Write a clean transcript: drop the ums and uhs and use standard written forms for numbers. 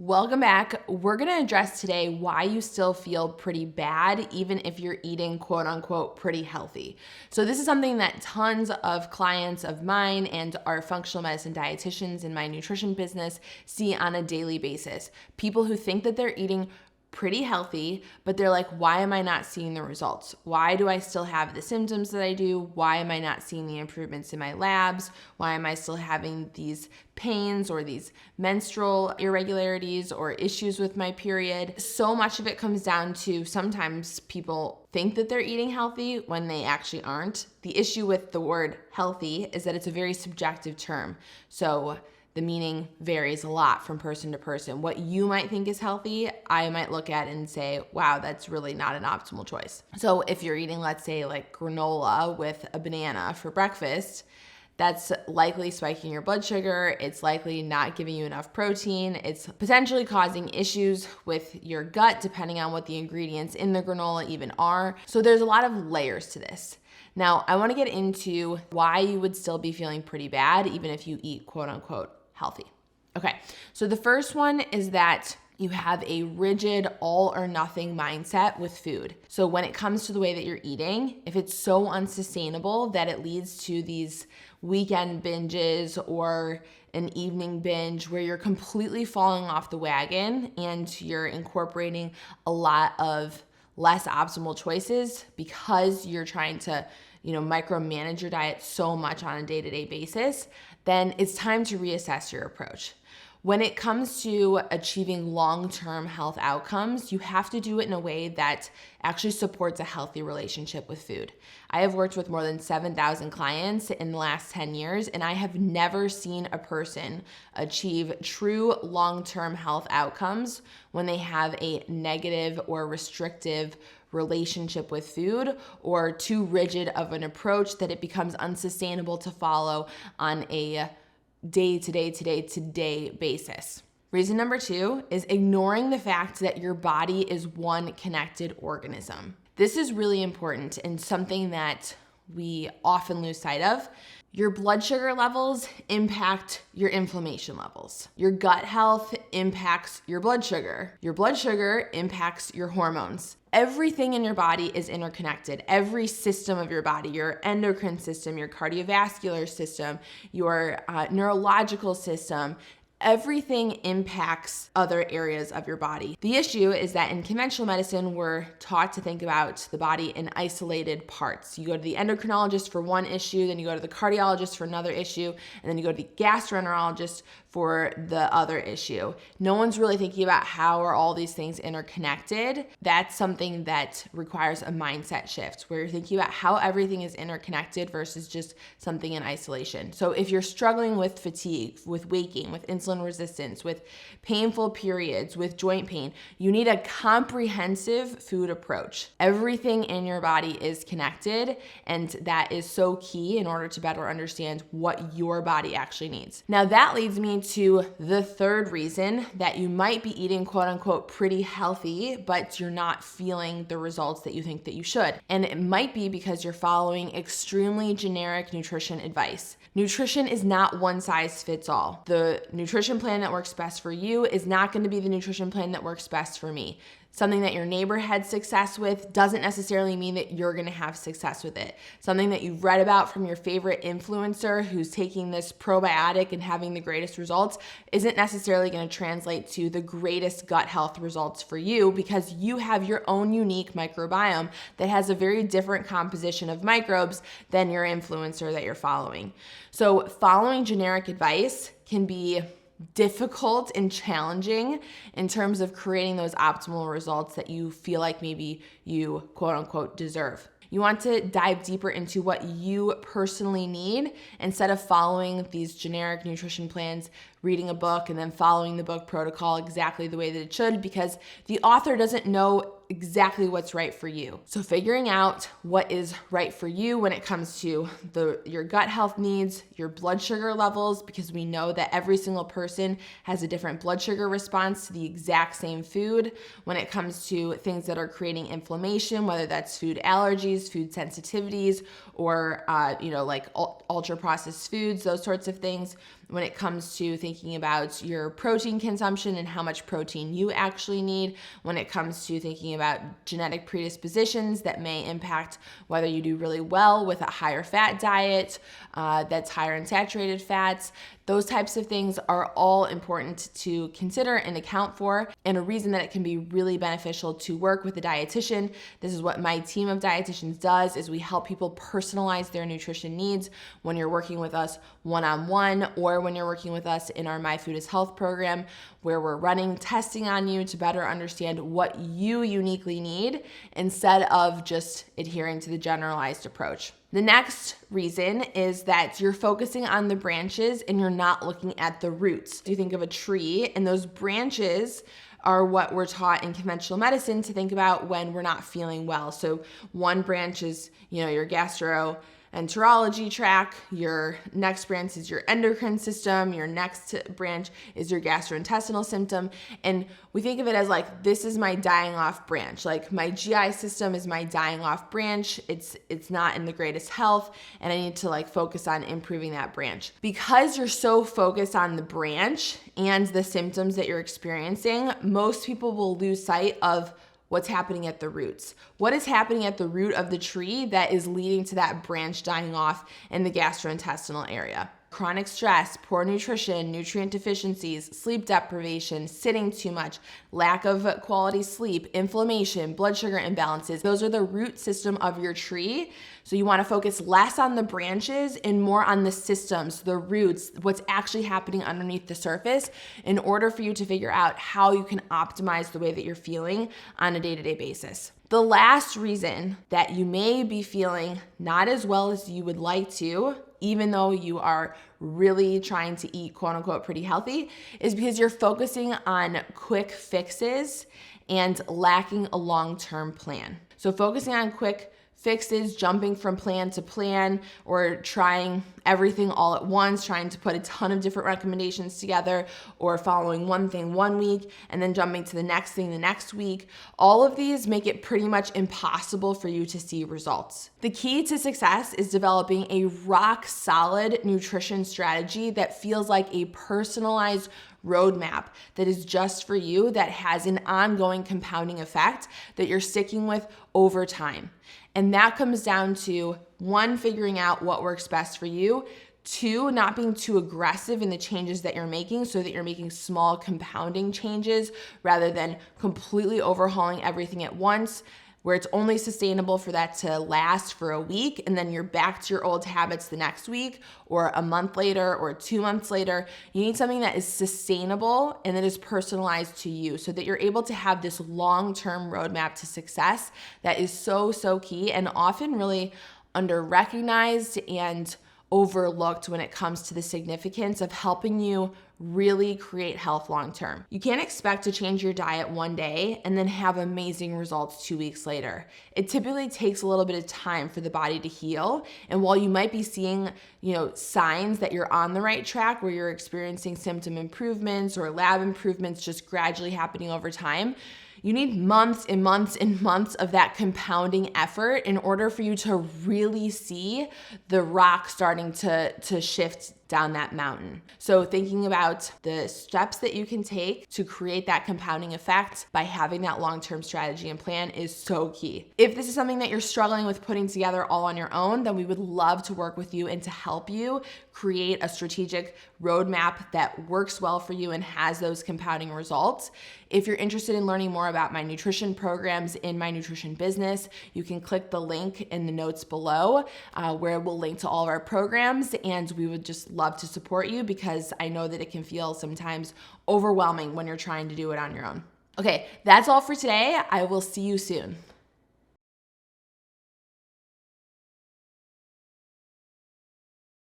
Welcome back. We're going to address today why you still feel pretty bad, even if you're eating quote unquote pretty healthy. So this is something that tons of clients of mine and our functional medicine dietitians in my nutrition business see on a daily basis. People who think that they're eating pretty healthy, but they're like, why am I not seeing the results? Why do I still have the symptoms that I do? Why am I not seeing the improvements in my labs? Why am I still having these pains or these menstrual irregularities or issues with my period? So much of it comes down to sometimes people think that they're eating healthy when they actually aren't. The issue with the word healthy is that it's a very subjective term. So the meaning varies a lot from person to person. What you might think is healthy, I might look at and say, wow, that's really not an optimal choice. So if you're eating, let's say like granola with a banana for breakfast, that's likely spiking your blood sugar. It's likely not giving you enough protein. It's potentially causing issues with your gut, depending on what the ingredients in the granola even are. So there's a lot of layers to this. Now, I want to get into why you would still be feeling pretty bad, even if you eat quote unquote healthy. Okay, so the first one is that you have a rigid all or nothing mindset with food. So when it comes to the way that you're eating, if it's so unsustainable that it leads to these weekend binges or an evening binge where you're completely falling off the wagon and you're incorporating a lot of less optimal choices because you're trying to, micromanage your diet so much on a day-to-day basis, then it's time to reassess your approach. When it comes to achieving long-term health outcomes, you have to do it in a way that actually supports a healthy relationship with food. I have worked with more than 7,000 clients in the last 10 years, and I have never seen a person achieve true long-term health outcomes when they have a negative or restrictive relationship with food or too rigid of an approach that it becomes unsustainable to follow on a day-to-day basis. Reason number 2 is ignoring the fact that your body is one connected organism. This is really important and something that we often lose sight of. Your blood sugar levels impact your inflammation levels. Your gut health impacts your blood sugar. Your blood sugar impacts your hormones. Everything in your body is interconnected. Every system of your body, your endocrine system, your cardiovascular system, your neurological system, everything impacts other areas of your body. The issue is that in conventional medicine, we're taught to think about the body in isolated parts. You go to the endocrinologist for one issue, then you go to the cardiologist for another issue, and then you go to the gastroenterologist for the other issue. No one's really thinking about how are all these things interconnected. That's something that requires a mindset shift where you're thinking about how everything is interconnected versus just something in isolation. So if you're struggling with fatigue, with weight gain, with insulin resistance, with painful periods, with joint pain, you need a comprehensive food approach. Everything in your body is connected, and that is so key in order to better understand what your body actually needs. Now that leads me to the third reason that you might be eating quote unquote pretty healthy, but you're not feeling the results that you think that you should. And it might be because you're following extremely generic nutrition advice. Nutrition is not one size fits all. The nutrition plan that works best for you is not going to be the nutrition plan that works best for me. Something that your neighbor had success with doesn't necessarily mean that you're going to have success with it. Something that you've read about from your favorite influencer who's taking this probiotic and having the greatest results isn't necessarily going to translate to the greatest gut health results for you because you have your own unique microbiome that has a very different composition of microbes than your influencer that you're following. So following generic advice can be difficult and challenging in terms of creating those optimal results that you feel like maybe you quote unquote deserve. You want to dive deeper into what you personally need instead of following these generic nutrition plans, reading a book and then following the book protocol exactly the way that it should because the author doesn't know exactly what's right for you. So figuring out what is right for you when it comes to your gut health needs, your blood sugar levels, because we know that every single person has a different blood sugar response to the exact same food. When it comes to things that are creating inflammation, whether that's food allergies, food sensitivities, or like ultra processed foods, those sorts of things. when it comes to thinking about your protein consumption and how much protein you actually need, when it comes to thinking about genetic predispositions that may impact whether you do really well with a higher fat diet that's higher in saturated fats. Those types of things are all important to consider and account for, and a reason that it can be really beneficial to work with a dietitian. This is what my team of dietitians does, is we help people personalize their nutrition needs when you're working with us one-on-one, or when you're working with us in our My Food is Health program, where we're running testing on you to better understand what you uniquely need instead of just adhering to the generalized approach. The next reason is that you're focusing on the branches and you're not looking at the roots. You think of a tree, and those branches are what we're taught in conventional medicine to think about when we're not feeling well. So one branch is, your gastroenterology tract, your next branch is your endocrine system, your next branch is your gastrointestinal system, and we think of it as like, this is my dying off branch. Like my GI system is my dying off branch. It's not in the greatest health, and I need to focus on improving that branch. Because you're so focused on the branch and the symptoms that you're experiencing, most people will lose sight of what's happening at the roots. What is happening at the root of the tree that is leading to that branch dying off in the gastrointestinal area? Chronic stress, poor nutrition, nutrient deficiencies, sleep deprivation, sitting too much, lack of quality sleep, inflammation, blood sugar imbalances. Those are the root system of your tree. So you want to focus less on the branches and more on the systems, the roots, what's actually happening underneath the surface, in order for you to figure out how you can optimize the way that you're feeling on a day-to-day basis. The last reason that you may be feeling not as well as you would like to, even though you are really trying to eat quote unquote pretty healthy, is because you're focusing on quick fixes and lacking a long-term plan. So focusing on quick fixes, jumping from plan to plan, or trying everything all at once, trying to put a ton of different recommendations together, or following one thing one week and then jumping to the next thing the next week. All of these make it pretty much impossible for you to see results. The key to success is developing a rock solid nutrition strategy that feels like a personalized roadmap that is just for you, that has an ongoing compounding effect that you're sticking with over time. And that comes down to, 1, figuring out what works best for you, 2, not being too aggressive in the changes that you're making, so that you're making small compounding changes rather than completely overhauling everything at once, where it's only sustainable for that to last for a week, and then you're back to your old habits the next week or a month later or 2 months later. You need something that is sustainable and that is personalized to you, so that you're able to have this long-term roadmap to success that is so key, and often really under-recognized and overlooked when it comes to the significance of helping you really create health long-term. You can't expect to change your diet one day and then have amazing results 2 weeks later. It typically takes a little bit of time for the body to heal. And while you might be seeing, signs that you're on the right track, where you're experiencing symptom improvements or lab improvements just gradually happening over time, you need months and months and months of that compounding effort in order for you to really see the rock starting to shift down that mountain. So thinking about the steps that you can take to create that compounding effect by having that long-term strategy and plan is so key. If this is something that you're struggling with putting together all on your own, then we would love to work with you and to help you create a strategic roadmap that works well for you and has those compounding results. If you're interested in learning more about my nutrition programs in my nutrition business, you can click the link in the notes below, where we'll link to all of our programs, and we would just love to support you, because I know that it can feel sometimes overwhelming when you're trying to do it on your own. Okay, that's all for today. I will see you soon.